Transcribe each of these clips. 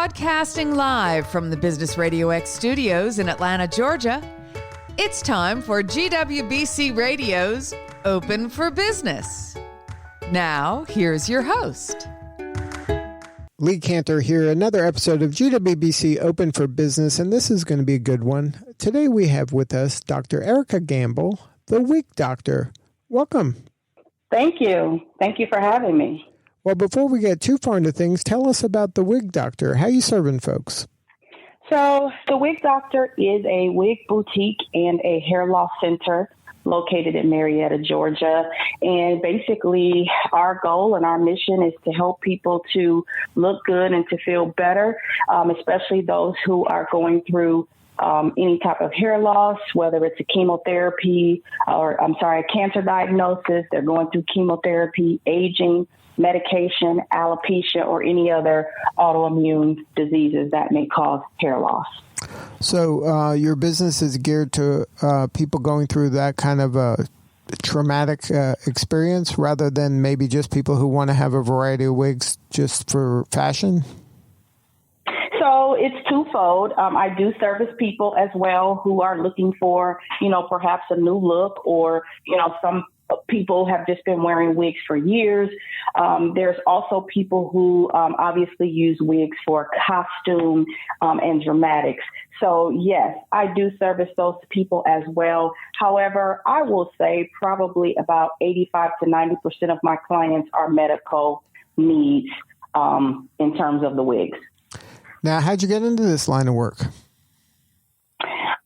Broadcasting live from the Business RadioX studios in Atlanta, Georgia, it's time for GWBC Radio's Open for Business. Now, here's your host. Lee Cantor here, another episode of GWBC Open for Business, and this is going to be a good one. Today we have with us Dr. Erica Gamble, the Wig Doctor. Welcome. Thank you. Thank you for having me. Well, before we get too far into things, tell us about the Wig Doctor. How you serving folks? So the Wig Doctor is a wig boutique and a hair loss center located in Marietta, Georgia. And basically our goal and our mission is to help people to look good and to feel better, especially those who are going through any type of hair loss, whether it's a chemotherapy a cancer diagnosis, they're going through chemotherapy, aging, medication, alopecia, or any other autoimmune diseases that may cause hair loss. So your business is geared to people going through that kind of a traumatic experience rather than maybe just people who want to have a variety of wigs just for fashion? So it's twofold. I do service people as well who are looking for, perhaps a new look, or, some people have just been wearing wigs for years. There's also people who obviously use wigs for costume and dramatics. So yes, I do service those people as well. However, I will say probably about 85 to 90% of my clients are medical needs in terms of the wigs. Now, how'd you get into this line of work?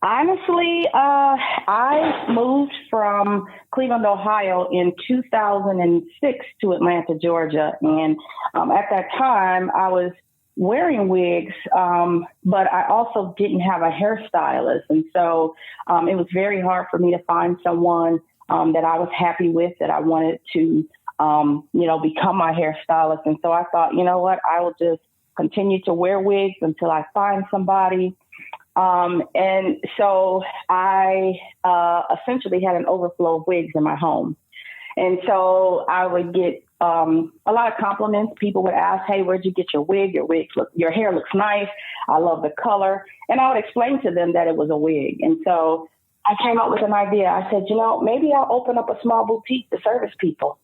Honestly, I moved from Cleveland, Ohio in 2006 to Atlanta, Georgia. And at that time, I was wearing wigs, but I also didn't have a hairstylist. And so it was very hard for me to find someone that I was happy with, that I wanted to, become my hairstylist. And so I thought, you know what, I will just continue to wear wigs until I find somebody. And so I essentially had an overflow of wigs in my home. And so I would get a lot of compliments. People would ask, hey, where'd you get your wig? Your hair looks nice. I love the color. And I would explain to them that it was a wig. And so I came up with an idea. I said, maybe I'll open up a small boutique to service people.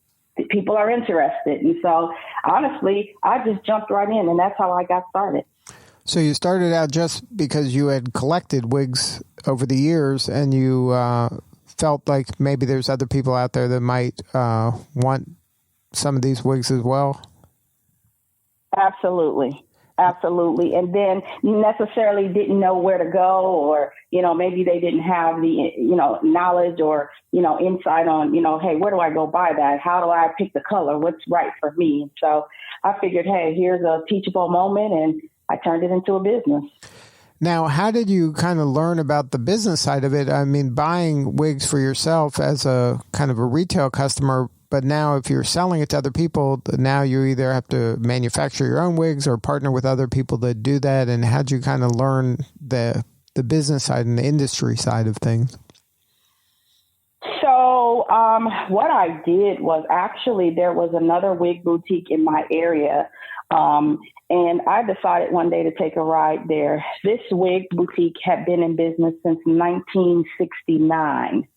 People are interested. And so honestly, I just jumped right in, and that's how I got started. So you started out just because you had collected wigs over the years, and you felt like maybe there's other people out there that might want some of these wigs as well? Absolutely. Absolutely. And then necessarily didn't know where to go, or, maybe they didn't have the, knowledge or, insight on, hey, where do I go buy that? How do I pick the color? What's right for me? And so I figured, hey, here's a teachable moment, and I turned it into a business. Now, how did you kind of learn about the business side of it? I mean, buying wigs for yourself as a kind of a retail customer, but now if you're selling it to other people, now you either have to manufacture your own wigs or partner with other people that do that. And how'd you kind of learn the business side and the industry side of things? So what I did was actually there was another wig boutique in my area. And I decided one day to take a ride there. This wig boutique had been in business since 1969.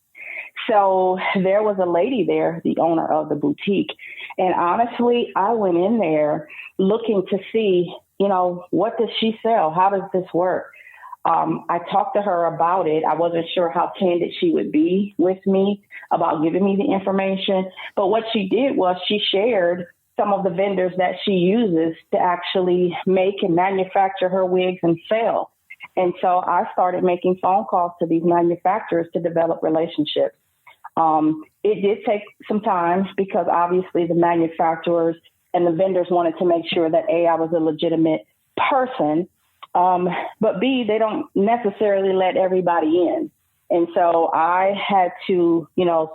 So there was a lady there, the owner of the boutique. And honestly, I went in there looking to see, what does she sell? How does this work? I talked to her about it. I wasn't sure how candid she would be with me about giving me the information. But what she did was she shared some of the vendors that she uses to actually make and manufacture her wigs and sell. And so I started making phone calls to these manufacturers to develop relationships. It did take some time because obviously the manufacturers and the vendors wanted to make sure that A, I was a legitimate person, but B, they don't necessarily let everybody in. And so I had to,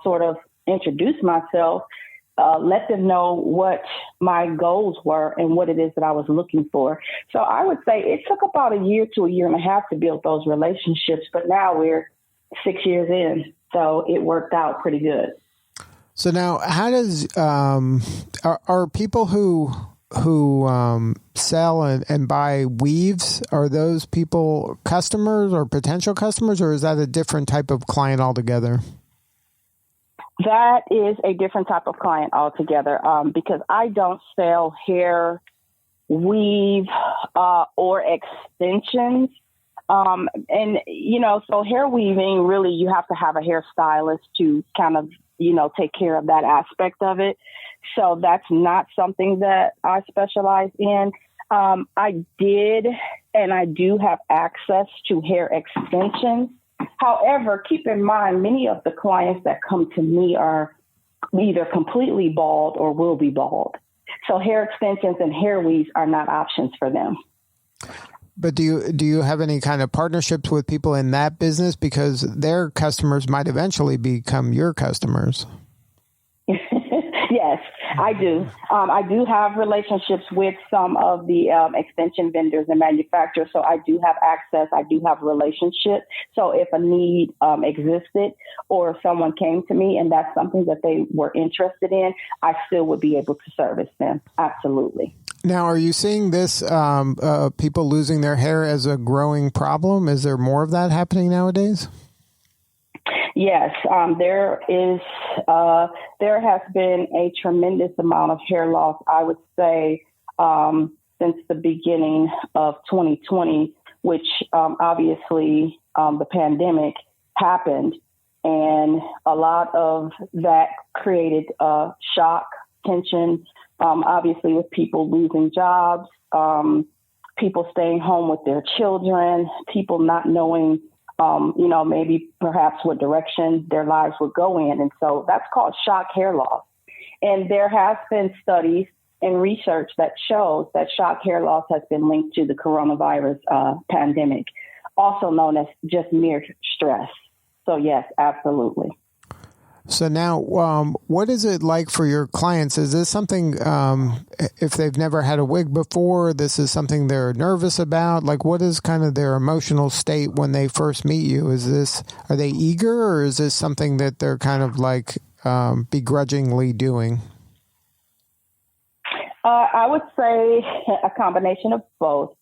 sort of introduce myself, let them know what my goals were and what it is that I was looking for. So I would say it took about a year to a year and a half to build those relationships, but now we're 6 years in, so it worked out pretty good. So now, how does are people who who sell and buy weaves, are those people customers or potential customers, or is that a different type of client altogether? That is a different type of client altogether, because I don't sell hair weave or extensions. And, so hair weaving, really, you have to have a hairstylist to kind of, take care of that aspect of it. So that's not something that I specialize in. I did, and I do have access to hair extensions. However, keep in mind, many of the clients that come to me are either completely bald or will be bald. So hair extensions and hair weaves are not options for them. But do you have any kind of partnerships with people in that business, because their customers might eventually become your customers? Yes, I do. I do have relationships with some of the extension vendors and manufacturers, so I do have access. I do have relationships. So if a need existed or if someone came to me and that's something that they were interested in, I still would be able to service them. Absolutely. Now, are you seeing this, people losing their hair as a growing problem? Is there more of that happening nowadays? Yes, there has been a tremendous amount of hair loss, I would say, since the beginning of 2020, which obviously the pandemic happened. And a lot of that created shock, tension, obviously with people losing jobs, people staying home with their children, people not knowing maybe perhaps what direction their lives would go in. And so that's called shock hair loss. And there has been studies and research that shows that shock hair loss has been linked to the coronavirus pandemic, also known as just mere stress. So yes, absolutely. So now, what is it like for your clients? Is this something, if they've never had a wig before, this is something they're nervous about? Like, what is kind of their emotional state when they first meet you? Are they eager, or is this something that they're kind of like begrudgingly doing? I would say a combination of both.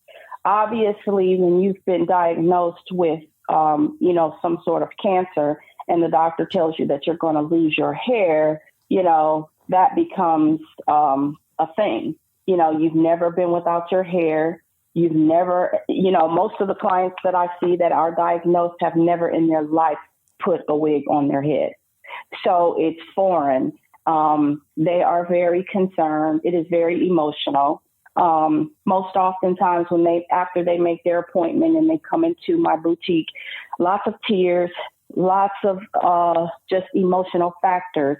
Obviously, when you've been diagnosed with, some sort of cancer, and the doctor tells you that you're going to lose your hair, that becomes a thing. You've never been without your hair. You've never, most of the clients that I see that are diagnosed have never in their life put a wig on their head. So it's foreign. They are very concerned. It is very emotional. Most oftentimes after they make their appointment and they come into my boutique, lots of tears, lots of just emotional factors,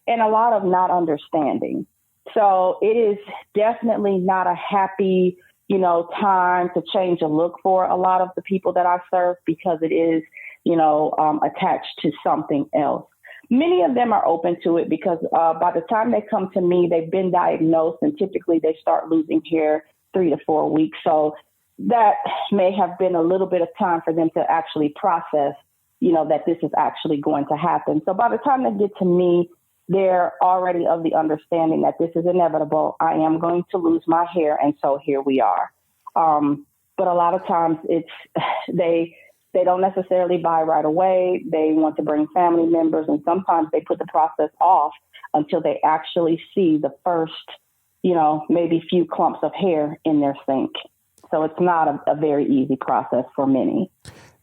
and a lot of not understanding. So it is definitely not a happy, time to change a look for a lot of the people that I serve, because it is, attached to something else. Many of them are open to it because by the time they come to me, they've been diagnosed, and typically they start losing hair 3 to 4 weeks. So that may have been a little bit of time for them to actually process that this is actually going to happen. So by the time they get to me, they're already of the understanding that this is inevitable. I am going to lose my hair. And so here we are. But a lot of times they don't necessarily buy right away. They want to bring family members. And sometimes they put the process off until they actually see the first, maybe few clumps of hair in their sink. So it's not a very easy process for many.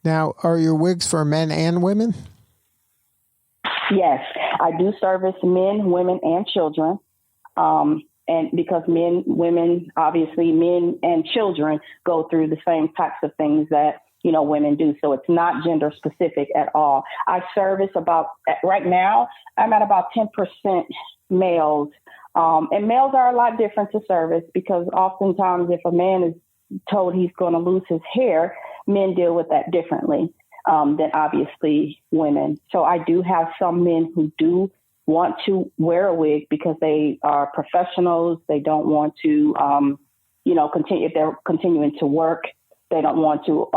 Now, are your wigs for men and women? Yes, I do service men, women, and children. And because obviously men and children go through the same types of things that, women do. So it's not gender specific at all. I service right now, I'm at about 10% males. And males are a lot different to service, because oftentimes if a man is told he's going to lose his hair, men deal with that differently than obviously women. So I do have some men who do want to wear a wig because they are professionals. They don't want to, continue. If they're continuing to work, they don't want to,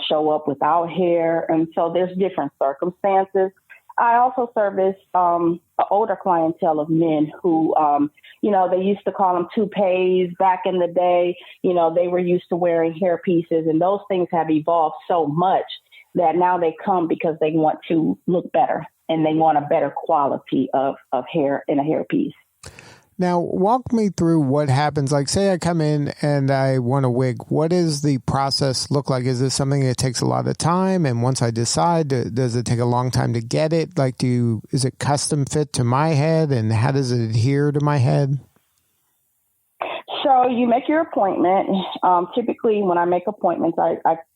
show up without hair. And so there's different circumstances. I also service an older clientele of men who, they used to call them toupees back in the day. They were used to wearing hair pieces, and those things have evolved so much that now they come because they want to look better and they want a better quality of hair in a hairpiece. Now, walk me through what happens. Like, say I come in and I want a wig. What does the process look like? Is this something that takes a lot of time? And once I decide, does it take a long time to get it? Like, is it custom fit to my head? And how does it adhere to my head? So you make your appointment. Typically, when I make appointments,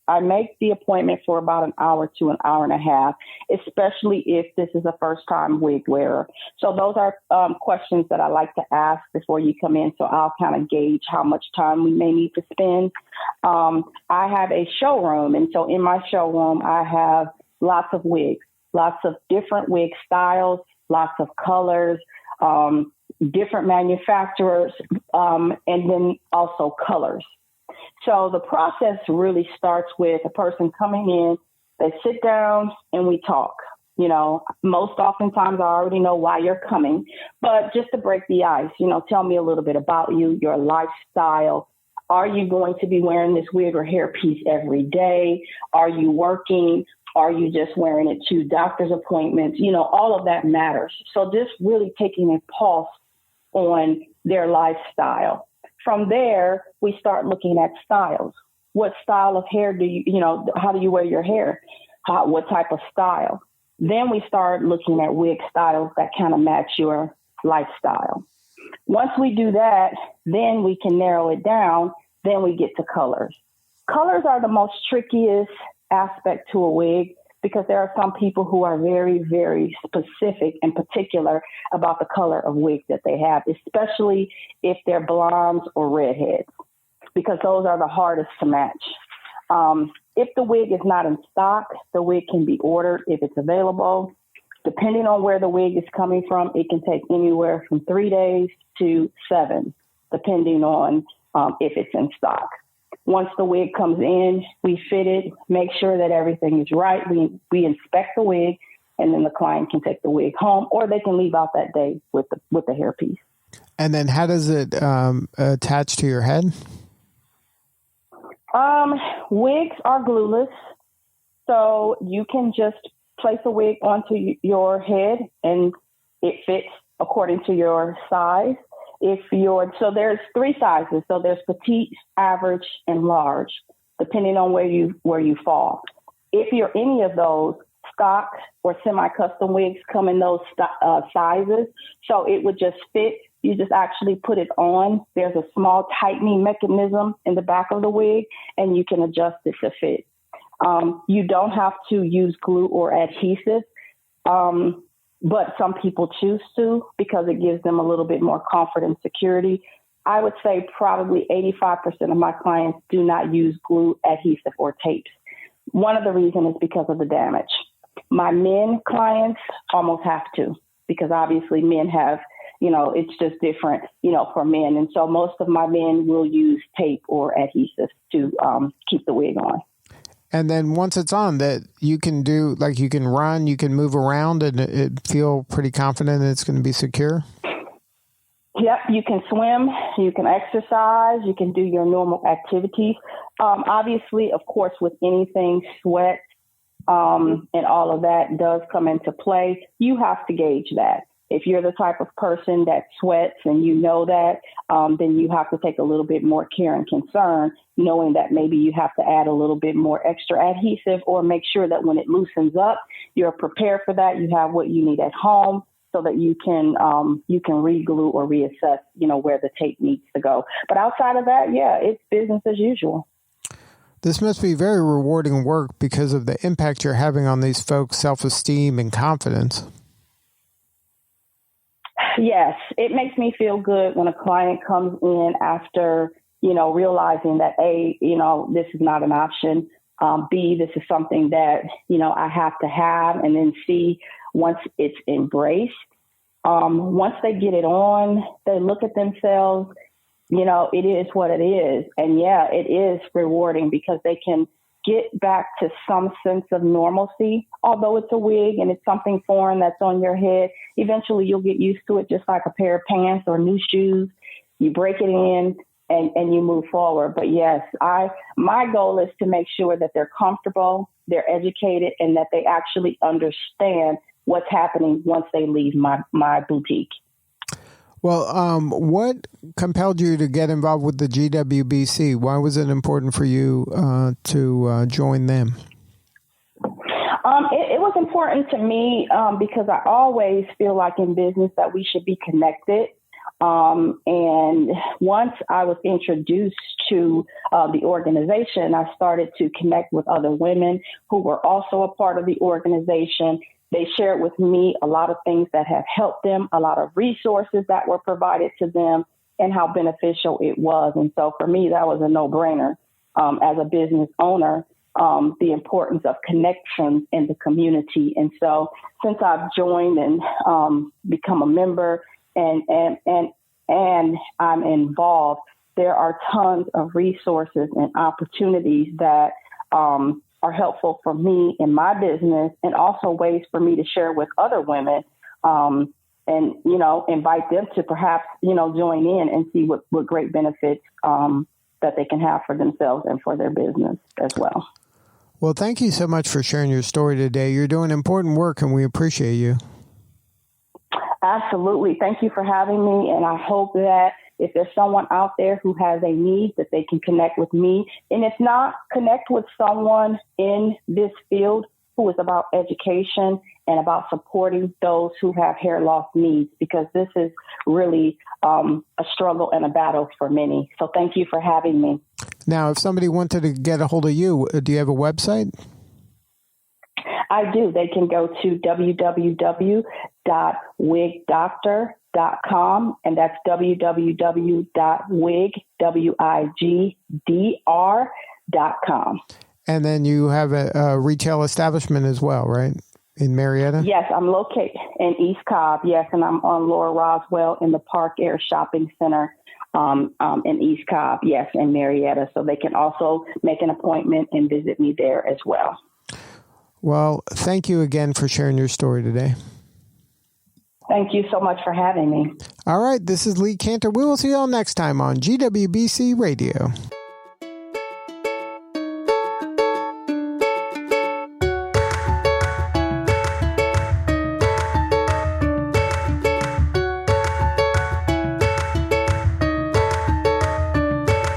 I make the appointment for about an hour to an hour and a half, especially if this is a first-time wig wearer. So those are questions that I like to ask before you come in, so I'll kind of gauge how much time we may need to spend. I have a showroom, and so in my showroom, I have lots of wigs, lots of different wig styles, lots of colors, different manufacturers, and then also colors. So the process really starts with a person coming in, they sit down and we talk. Most oftentimes I already know why you're coming, but just to break the ice, tell me a little bit about you, your lifestyle. Are you going to be wearing this wig or hairpiece every day? Are you working? Are you just wearing it to doctor's appointments? All of that matters. So just really taking a pulse on their lifestyle. From there, we start looking at styles. What style of hair how do you wear your hair? What type of style? Then we start looking at wig styles that kind of match your lifestyle. Once we do that, then we can narrow it down. Then we get to colors. Colors are the most trickiest aspect to a wig because there are some people who are very, very specific and particular about the color of wig that they have, especially if they're blondes or redheads, because those are the hardest to match. If the wig is not in stock, the wig can be ordered if it's available. Depending on where the wig is coming from, it can take anywhere from 3 days to 7, depending on if it's in stock. Once the wig comes in, we fit it, make sure that everything is right. We inspect the wig, and then the client can take the wig home, or they can leave out that day with the hairpiece. And then how does it attach to your head? Wigs are glueless, so you can just place a wig onto your head, and it fits according to your size. So there's 3 sizes. So there's petite, average, and large, depending on where you fall. If you're any of those, stock or semi-custom wigs come in those sizes. So it would just fit. You just actually put it on. There's a small tightening mechanism in the back of the wig, and you can adjust it to fit. You don't have to use glue or adhesive. But some people choose to because it gives them a little bit more comfort and security. I would say probably 85% of my clients do not use glue, adhesive, or tapes. One of the reasons is because of the damage. My men clients almost have to because obviously men have, it's just different, for men. And so most of my men will use tape or adhesive to keep the wig on. And then once it's on, that you can do, like you can run, you can move around, and it feel pretty confident that it's going to be secure? Yep, you can swim, you can exercise, you can do your normal activities. Obviously, of course, with anything, sweat and all of that does come into play. You have to gauge that. If you're the type of person that sweats and you know that, then you have to take a little bit more care and concern, knowing that maybe you have to add a little bit more extra adhesive or make sure that when it loosens up, you're prepared for that. You have what you need at home so that you can re-glue or reassess, where the tape needs to go. But outside of that, yeah, it's business as usual. This must be very rewarding work because of the impact you're having on these folks' self-esteem and confidence. Yes, it makes me feel good when a client comes in after, realizing that A, this is not an option. B, this is something that, I have to have. And then C, once it's embraced, once they get it on, they look at themselves, it is what it is. And yeah, it is rewarding because they can get back to some sense of normalcy. Although it's a wig and it's something foreign that's on your head, eventually you'll get used to it, just like a pair of pants or new shoes. You break it in and you move forward. But yes, my goal is to make sure that they're comfortable, they're educated, and that they actually understand what's happening once they leave my boutique. Well, what compelled you to get involved with the GWBC? Why was it important for you to join them? It was important to me because I always feel like in business that we should be connected. And once I was introduced to the organization, I started to connect with other women who were also a part of the organization. They shared with me a lot of things that have helped them, a lot of resources that were provided to them, and how beneficial it was. And so for me, that was a no-brainer as a business owner, the importance of connections in the community. And so since I've joined and become a member and I'm involved, there are tons of resources and opportunities that are helpful for me in my business, and also ways for me to share with other women and, invite them to perhaps, join in and see what great benefits that they can have for themselves and for their business as well. Well, thank you so much for sharing your story today. You're doing important work, and we appreciate you. Absolutely. Thank you for having me. And I hope that if there's someone out there who has a need, that they can connect with me. And if not, connect with someone in this field who is about education and about supporting those who have hair loss needs, because this is really a struggle and a battle for many. So thank you for having me. Now, if somebody wanted to get a hold of you, do you have a website? I do. They can go to www.wigdoctor.com, and that's www.wigdr.com. And then you have a retail establishment as well, right? In Marietta? Yes, I'm located in East Cobb. Yes, and I'm on Laura Roswell in the Park Air Shopping Center in East Cobb. Yes, in Marietta. So they can also make an appointment and visit me there as well. Well, thank you again for sharing your story today. Thank you so much for having me. All right, this is Lee Cantor. We will see you all next time on GWBC Radio.